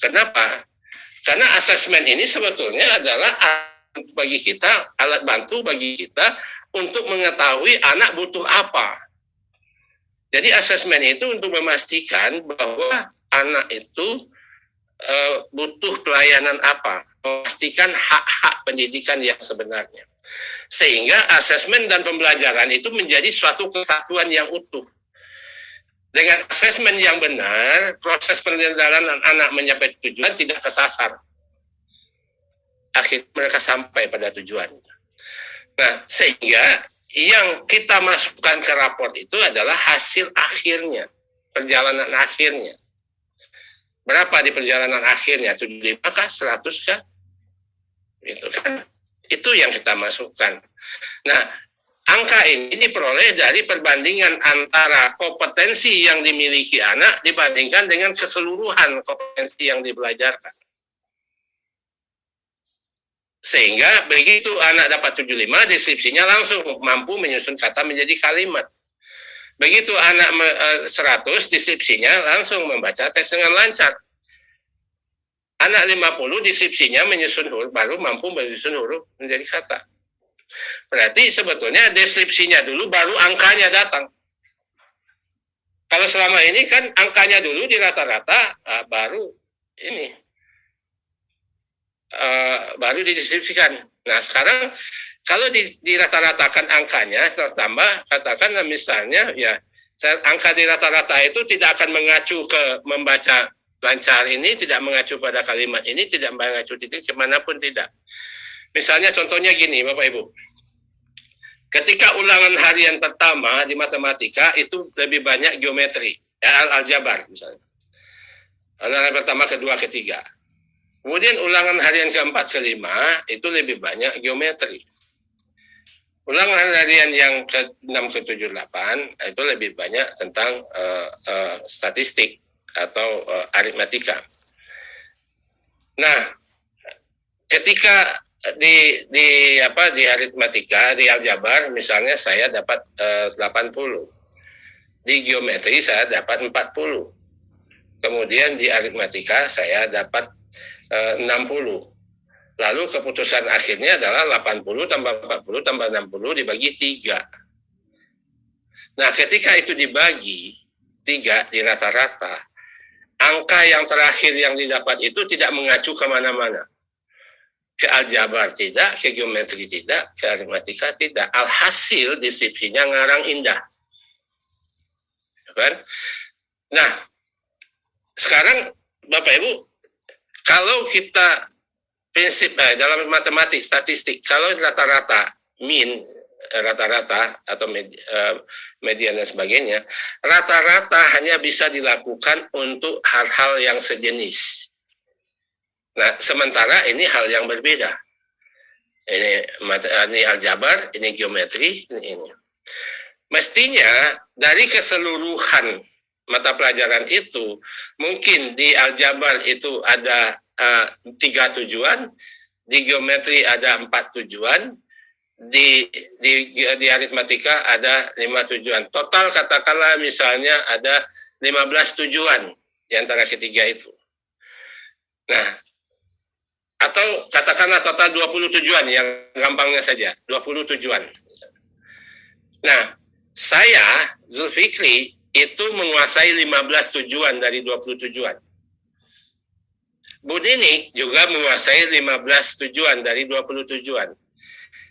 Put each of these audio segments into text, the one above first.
Kenapa? Karena asesmen ini sebetulnya adalah bagi kita, alat bantu bagi kita untuk mengetahui anak butuh apa. Jadi asesmen itu untuk memastikan bahwa anak itu butuh pelayanan apa, memastikan hak-hak pendidikan yang sebenarnya. Sehingga asesmen dan pembelajaran itu menjadi suatu kesatuan yang utuh. Dengan asesmen yang benar, proses perjalanan anak mencapai tujuan tidak kesasar. Akhirnya mereka sampai pada tujuan. Nah, sehingga yang kita masukkan ke raport itu adalah hasil akhirnya, perjalanan akhirnya. Berapa di perjalanan akhirnya? 75 kah? 100 kah? Itu kan. Itu yang kita masukkan. Nah, angka ini diperoleh dari perbandingan antara kompetensi yang dimiliki anak dibandingkan dengan keseluruhan kompetensi yang dibelajarkan. Sehingga begitu anak dapat 75, deskripsinya langsung mampu menyusun kata menjadi kalimat. Begitu anak 100, deskripsinya langsung membaca teks dengan lancar. Anak 50, deskripsinya menyusun huruf, baru mampu menyusun huruf menjadi kata. Berarti sebetulnya deskripsinya dulu, baru angkanya datang. Kalau selama ini kan angkanya dulu di rata-rata, baru ini. Baru dideskripsikan. Nah sekarang kalau di rata-ratakan angkanya tambah, katakan misalnya ya angka di rata-rata itu tidak akan mengacu ke membaca lancar ini, tidak mengacu pada kalimat ini, tidak mengacu titik kemanapun, tidak. Misalnya contohnya gini Bapak Ibu, ketika ulangan harian pertama di matematika itu lebih banyak geometri, ya, aljabar misalnya. Ulangan pertama, kedua, ketiga. Kemudian ulangan harian keempat, kelima itu lebih banyak geometri. Ulangan harian yang ke-6, ke-7, 8 itu lebih banyak tentang statistik atau aritmatika. Nah, ketika di aritmatika, di aljabar misalnya saya dapat 80. Di geometri saya dapat 40. Kemudian di aritmatika saya dapat 60. Lalu keputusan akhirnya adalah 80 tambah 40 tambah 60 dibagi 3. Nah, ketika itu dibagi 3 di rata-rata, angka yang terakhir yang didapat itu tidak mengacu kemana-mana. Ke aljabar tidak, ke geometri tidak, ke aritmatika tidak. Alhasil deskripsinya ngarang indah. Kan? Nah, sekarang Bapak Ibu, kalau kita prinsip dalam matematik, statistik, kalau rata-rata, mean, rata-rata atau median dan sebagainya, rata-rata hanya bisa dilakukan untuk hal-hal yang sejenis. Nah, sementara ini hal yang berbeda. Ini aljabar, ini geometri, ini. Mestinya dari keseluruhan mata pelajaran itu, mungkin di aljabar itu ada 3 tujuan, di geometri ada 4 tujuan, di aritmatika ada 5 tujuan. Total katakanlah misalnya ada 15 tujuan di antara ketiga itu. Nah, atau katakanlah total 20 tujuan, yang gampangnya saja, 20 tujuan. Nah, saya, Zulfikri, itu menguasai 15 tujuan dari 20 tujuan. Bu Nini juga menguasai 15 tujuan dari 20 tujuan.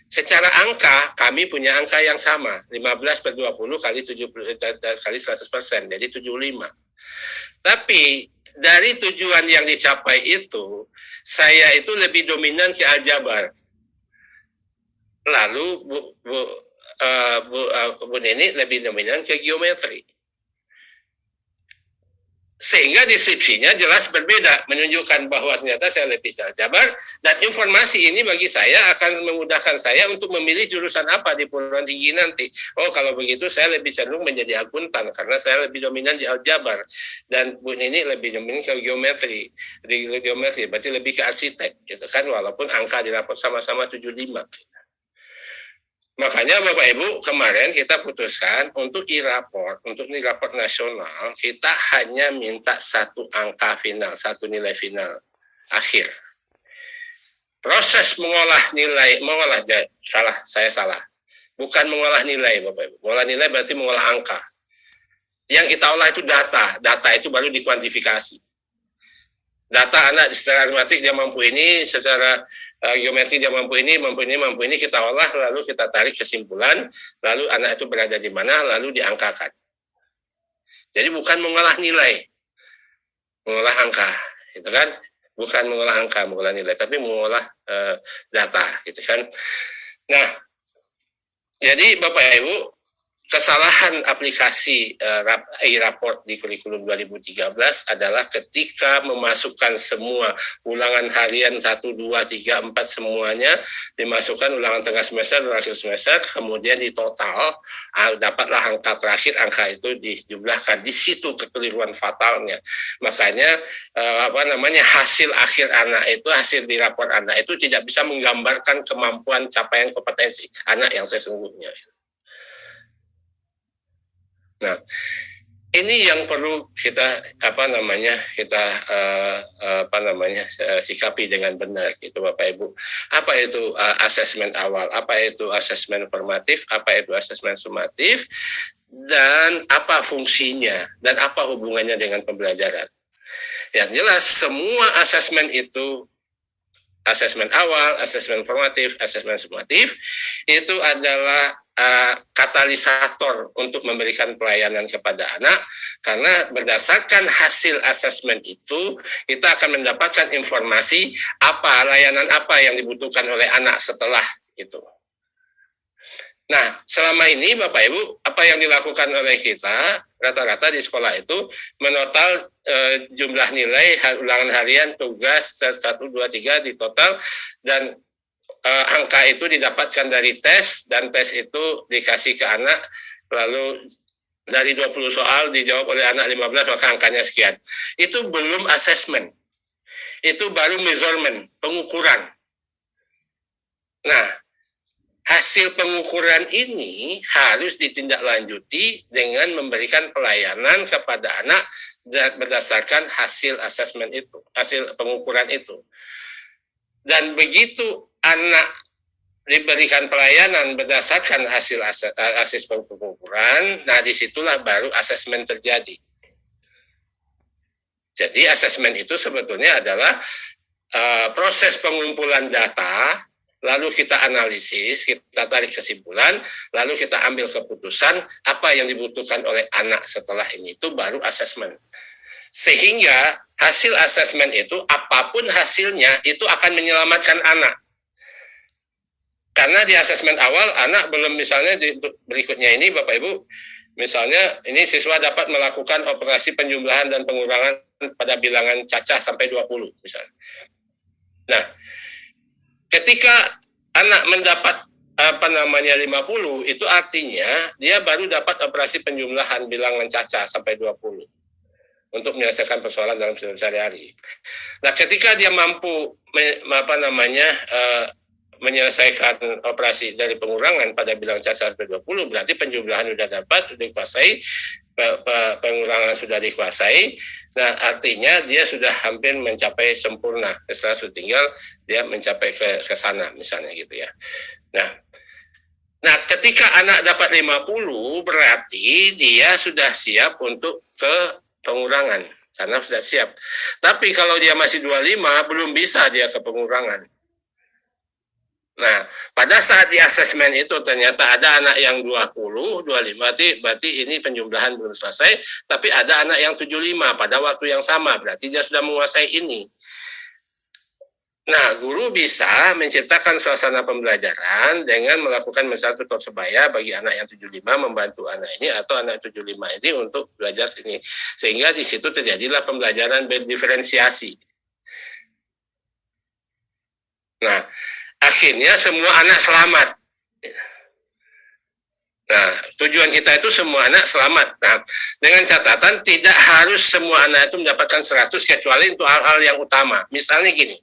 Secara angka, kami punya angka yang sama, 15 per 20 kali 70 kali 100%, jadi 75. Tapi dari tujuan yang dicapai itu, saya itu lebih dominan ke aljabar. Lalu Bu Nini lebih dominan ke geometri. Sehingga deskripsinya jelas berbeda, menunjukkan bahwa ternyata saya lebih aljabar, dan informasi ini bagi saya akan memudahkan saya untuk memilih jurusan apa di perguruan tinggi nanti. Oh, kalau begitu saya lebih cenderung menjadi akuntan karena saya lebih dominan di aljabar, dan Bu Nini lebih dominan ke geometri. Di geometri berarti lebih ke arsitek, gitu kan, walaupun angka di rapor sama-sama 75. Makanya Bapak Ibu kemarin kita putuskan untuk e-raport, untuk e-raport nasional kita hanya minta satu angka final, satu nilai final akhir. Proses saya salah. Bukan mengolah nilai Bapak Ibu. Mengolah nilai berarti mengolah angka. Yang kita olah itu data itu baru dikuantifikasi. Data anak secara matematik dia mampu ini, secara geometri dia mampu ini, kita olah, lalu kita tarik kesimpulan, lalu anak itu berada di mana, lalu diangkakan. Jadi bukan mengolah nilai, mengolah angka, gitu kan? Bukan mengolah angka, mengolah nilai, tapi mengolah data, gitu kan? Nah, jadi Bapak Ibu, kesalahan aplikasi e-raport di kurikulum 2013 adalah ketika memasukkan semua ulangan harian 1, 2, 3, 4 semuanya dimasukkan ulangan tengah semester dan akhir semester, kemudian di total dapatlah angka terakhir, angka itu dijumlahkan. Di situ kekeliruan fatalnya. Makanya hasil akhir anak itu, hasil di rapor anak itu tidak bisa menggambarkan kemampuan capaian kompetensi anak yang sesungguhnya. Nah, ini yang perlu kita sikapi dengan benar, gitu Bapak Ibu. Apa itu asesmen awal? Apa itu asesmen formatif? Apa itu asesmen sumatif? Dan apa fungsinya? Dan apa hubungannya dengan pembelajaran? Yang jelas semua asesmen itu, asesmen awal, asesmen formatif, asesmen sumatif, itu adalah katalisator untuk memberikan pelayanan kepada anak, karena berdasarkan hasil asesmen itu kita akan mendapatkan informasi layanan apa yang dibutuhkan oleh anak setelah itu. Nah, selama ini Bapak Ibu, apa yang dilakukan oleh kita rata-rata di sekolah itu menotal jumlah nilai ulangan harian, tugas 1, 2, 3 di total, dan angka itu didapatkan dari tes, dan tes itu dikasih ke anak, lalu dari 20 soal dijawab oleh anak 15, maka angkanya sekian. Itu belum asesmen. Itu baru measurement, pengukuran. Nah, hasil pengukuran ini harus ditindaklanjuti dengan memberikan pelayanan kepada anak berdasarkan hasil asesmen itu, hasil pengukuran itu. Dan begitu anak diberikan pelayanan berdasarkan hasil pengukuran, nah disitulah baru asesmen terjadi. Jadi asesmen itu sebetulnya adalah proses pengumpulan data, lalu kita analisis, kita tarik kesimpulan, lalu kita ambil keputusan apa yang dibutuhkan oleh anak setelah ini, itu baru asesmen. Sehingga hasil asesmen itu, apapun hasilnya, itu akan menyelamatkan anak. Karena di asesmen awal, anak belum, misalnya berikutnya ini Bapak Ibu, misalnya ini siswa dapat melakukan operasi penjumlahan dan pengurangan pada bilangan cacah sampai 20 misalnya. Nah, ketika anak mendapat 50, itu artinya dia baru dapat operasi penjumlahan bilangan cacah sampai 20 untuk menyelesaikan persoalan dalam sehari-hari. Nah, ketika dia mampu menyelesaikan operasi dari pengurangan pada bilangan cacah sampai 20, berarti penjumlahan sudah dapat, dikuasai, pengurangan sudah dikuasai. Nah, artinya dia sudah hampir mencapai sempurna. Setelah itu tinggal dia mencapai ke sana misalnya gitu ya. Nah, ketika anak dapat 50, berarti dia sudah siap untuk ke pengurangan karena sudah siap. Tapi kalau dia masih 25, belum bisa dia ke pengurangan. Nah, pada saat di asesmen itu ternyata ada anak yang 20, 25, berarti ini penjumlahan belum selesai, tapi ada anak yang 75 pada waktu yang sama, berarti dia sudah menguasai ini. Nah, guru bisa menciptakan suasana pembelajaran dengan melakukan misalnya tutor sebaya bagi anak yang 75, membantu anak ini atau anak 75 ini untuk belajar ini. Sehingga di situ terjadilah pembelajaran berdiferensiasi. Nah, akhirnya semua anak selamat. Nah, tujuan kita itu semua anak selamat. Nah, dengan catatan tidak harus semua anak itu mendapatkan 100 kecuali untuk hal-hal yang utama. Misalnya gini,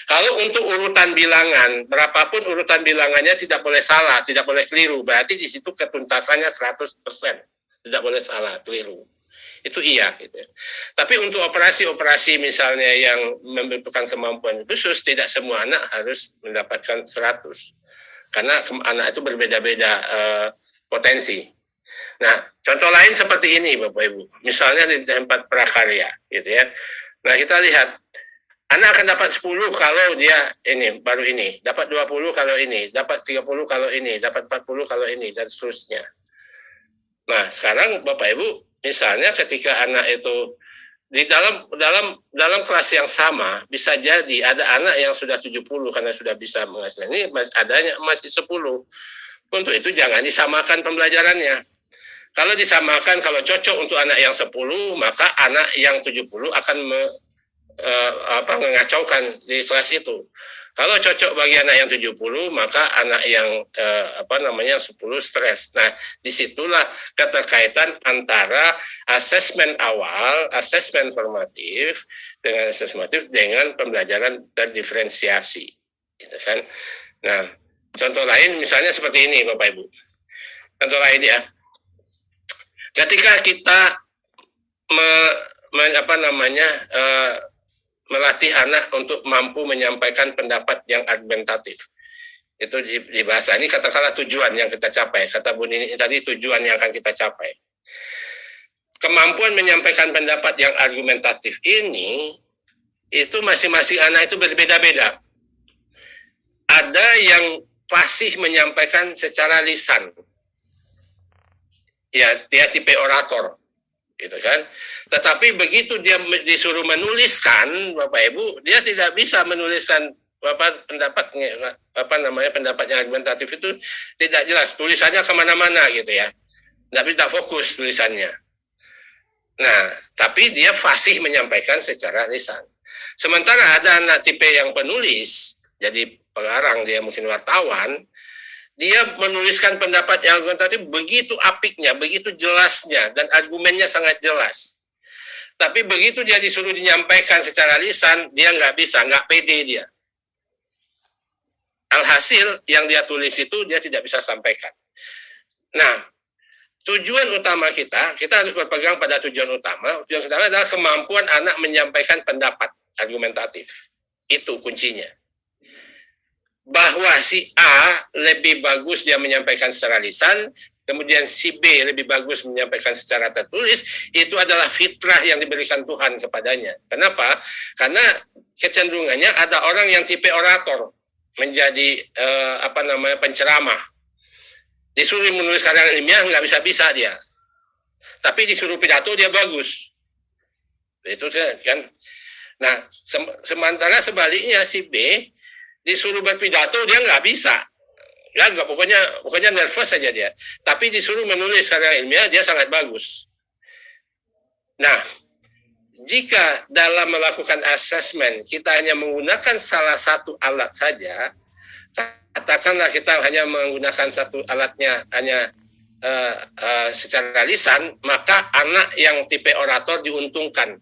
kalau untuk urutan bilangan, berapapun urutan bilangannya tidak boleh salah, tidak boleh keliru. Berarti di situ ketuntasannya 100%. Tidak boleh salah, keliru. Itu iya. Gitu. Tapi untuk operasi-operasi misalnya yang membutuhkan kemampuan khusus, tidak semua anak harus mendapatkan 100. Karena anak itu berbeda-beda potensi. Nah, contoh lain seperti ini Bapak Ibu. Misalnya di tempat prakarya gitu ya. Nah, kita lihat anak akan dapat 10 kalau dia ini baru ini, dapat 20 kalau ini, dapat 30 kalau ini, dapat 40 kalau ini dan seterusnya. Nah, sekarang Bapak Ibu, misalnya ketika anak itu di dalam kelas yang sama bisa jadi ada anak yang sudah 70 karena sudah bisa menghasilkan ini adanya masih 10. Untuk itu jangan disamakan pembelajarannya. Kalau disamakan, kalau cocok untuk anak yang 10, maka anak yang 70 akan mengacaukan di kelas itu. Kalau cocok bagi anak yang 70, maka anak yang 10 stres. Nah, disitulah keterkaitan antara asesmen awal, asesmen formatif dengan pembelajaran terdiferensiasi, gitu kan? Nah, contoh lain misalnya seperti ini Bapak Ibu. Contoh lain ya. Ketika kita melatih anak untuk mampu menyampaikan pendapat yang argumentatif. Itu di bahasa ini katakanlah tujuan yang kita capai. Kata Bu Nini tadi tujuan yang akan kita capai. Kemampuan menyampaikan pendapat yang argumentatif ini itu masing-masing anak itu berbeda-beda. Ada yang fasih menyampaikan secara lisan. Ya, dia tipe orator, gitu kan. Tetapi begitu dia disuruh menuliskan, Bapak Ibu, dia tidak bisa menuliskan pendapat yang argumentatif itu tidak jelas. Tulisannya kemana-mana gitu ya. Tidak fokus tulisannya. Nah, tapi dia fasih menyampaikan secara lisan. Sementara ada anak tipe yang penulis, jadi pengarang, dia mungkin wartawan, dia menuliskan pendapat yang argumentatif begitu apiknya, begitu jelasnya, dan argumennya sangat jelas. Tapi begitu dia disuruh menyampaikan secara lisan, dia nggak bisa, nggak pede dia. Alhasil yang dia tulis itu dia tidak bisa sampaikan. Nah, tujuan utama kita harus berpegang pada tujuan utama. Tujuan utama adalah kemampuan anak menyampaikan pendapat argumentatif. Itu kuncinya. Bahwa si A lebih bagus dia menyampaikan secara lisan, kemudian si B lebih bagus menyampaikan secara tertulis, itu adalah fitrah yang diberikan Tuhan kepadanya. Kenapa? Karena kecenderungannya ada orang yang tipe orator, menjadi penceramah. Disuruh menulis karya ilmiah nggak bisa dia, tapi disuruh pidato dia bagus. Itu kan. Nah, sementara sebaliknya si B disuruh berpidato dia nggak bisa, ya nggak, pokoknya nervous saja dia. Tapi disuruh menulis karya ilmiah dia sangat bagus. Nah, jika dalam melakukan asesmen kita hanya menggunakan salah satu alat saja, katakanlah kita hanya menggunakan satu alatnya hanya secara lisan, maka anak yang tipe orator diuntungkan.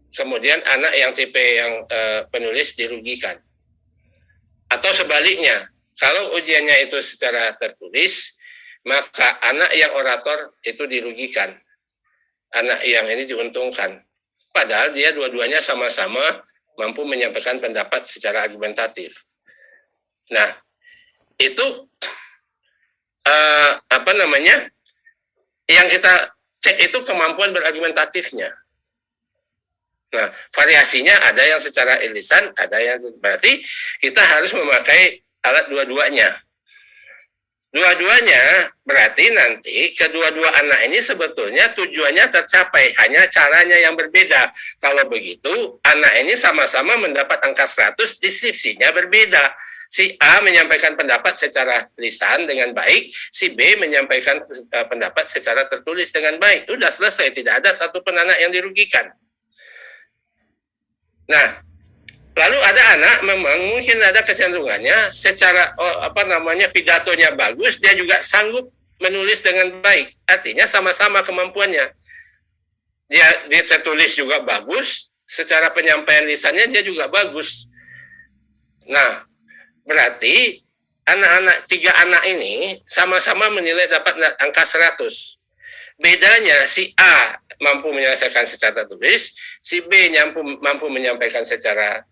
Kemudian anak yang tipe yang penulis dirugikan. Atau sebaliknya, kalau ujiannya itu secara tertulis, maka anak yang orator itu dirugikan. Anak yang ini diuntungkan. Padahal dia dua-duanya sama-sama mampu menyampaikan pendapat secara argumentatif. Nah, itu yang kita cek itu kemampuan berargumentatifnya. Nah, variasinya ada yang secara lisan, ada yang berarti kita harus memakai alat dua-duanya. Dua-duanya berarti nanti kedua-dua anak ini sebetulnya tujuannya tercapai, hanya caranya yang berbeda. Kalau begitu, anak ini sama-sama mendapat angka 100, deskripsinya berbeda. Si A menyampaikan pendapat secara lisan dengan baik, si B menyampaikan pendapat secara tertulis dengan baik. Sudah selesai, tidak ada satu pun anak yang dirugikan. Nah, Lalu ada anak memang mungkin ada kecenderungannya secara pidatonya bagus, dia juga sanggup menulis dengan baik. Artinya sama-sama kemampuannya. Dia tulis juga bagus, secara penyampaian lisannya dia juga bagus. Nah, berarti tiga anak ini sama-sama menilai dapat angka 100. Bedanya si A mampu menyelesaikan secara tulis, si B mampu menyampaikan secara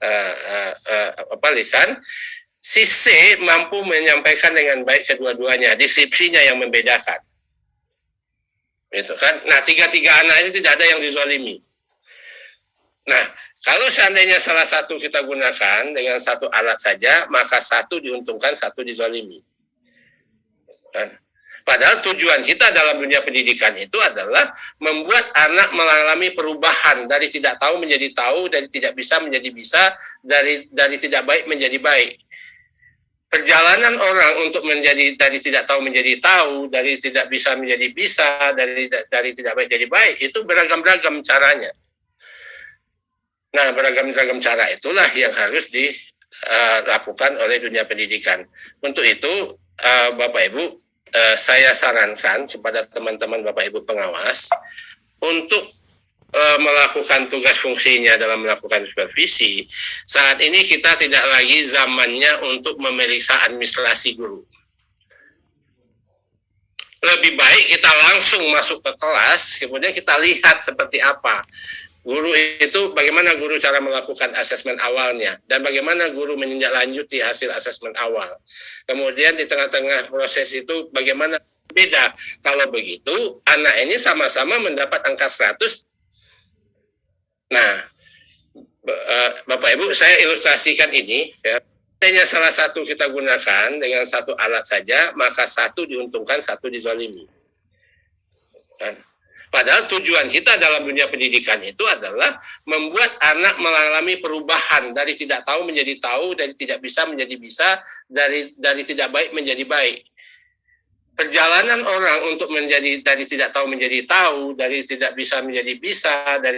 lisan, si C mampu menyampaikan dengan baik kedua-duanya, deskripsinya yang membedakan. Gitu kan? Nah, tiga anak itu tidak ada yang dizalimi. Nah, kalau seandainya salah satu kita gunakan dengan satu alat saja, maka satu diuntungkan, satu dizalimi. Kan? Padahal tujuan kita dalam dunia pendidikan itu adalah membuat anak mengalami perubahan dari tidak tahu menjadi tahu, dari tidak bisa menjadi bisa, dari tidak baik menjadi baik. Perjalanan orang untuk dari tidak tahu menjadi tahu, dari tidak bisa menjadi bisa, dari tidak baik jadi baik, itu beragam-ragam caranya. Nah, beragam-ragam cara itulah yang harus dilakukan oleh dunia pendidikan. Untuk itu, Bapak Ibu, saya sarankan kepada teman-teman Bapak Ibu pengawas untuk melakukan tugas fungsinya dalam melakukan supervisi. Saat ini kita tidak lagi zamannya untuk memeriksa administrasi guru. Lebih baik kita langsung masuk ke kelas, kemudian kita lihat seperti apa guru itu, bagaimana guru cara melakukan asesmen awalnya, dan bagaimana guru menindaklanjuti hasil asesmen awal. Kemudian di tengah-tengah proses itu bagaimana beda. Kalau begitu, anak ini sama-sama mendapat angka 100. Nah, Bapak Ibu, saya ilustrasikan ini. Ya. Hanya salah satu kita gunakan dengan satu alat saja, maka satu diuntungkan, satu dizalimi. Kan? Padahal tujuan kita dalam dunia pendidikan itu adalah membuat anak mengalami perubahan dari tidak tahu menjadi tahu, dari tidak bisa menjadi bisa, dari tidak baik menjadi baik. Perjalanan orang untuk dari tidak tahu menjadi tahu, dari tidak bisa menjadi bisa, dari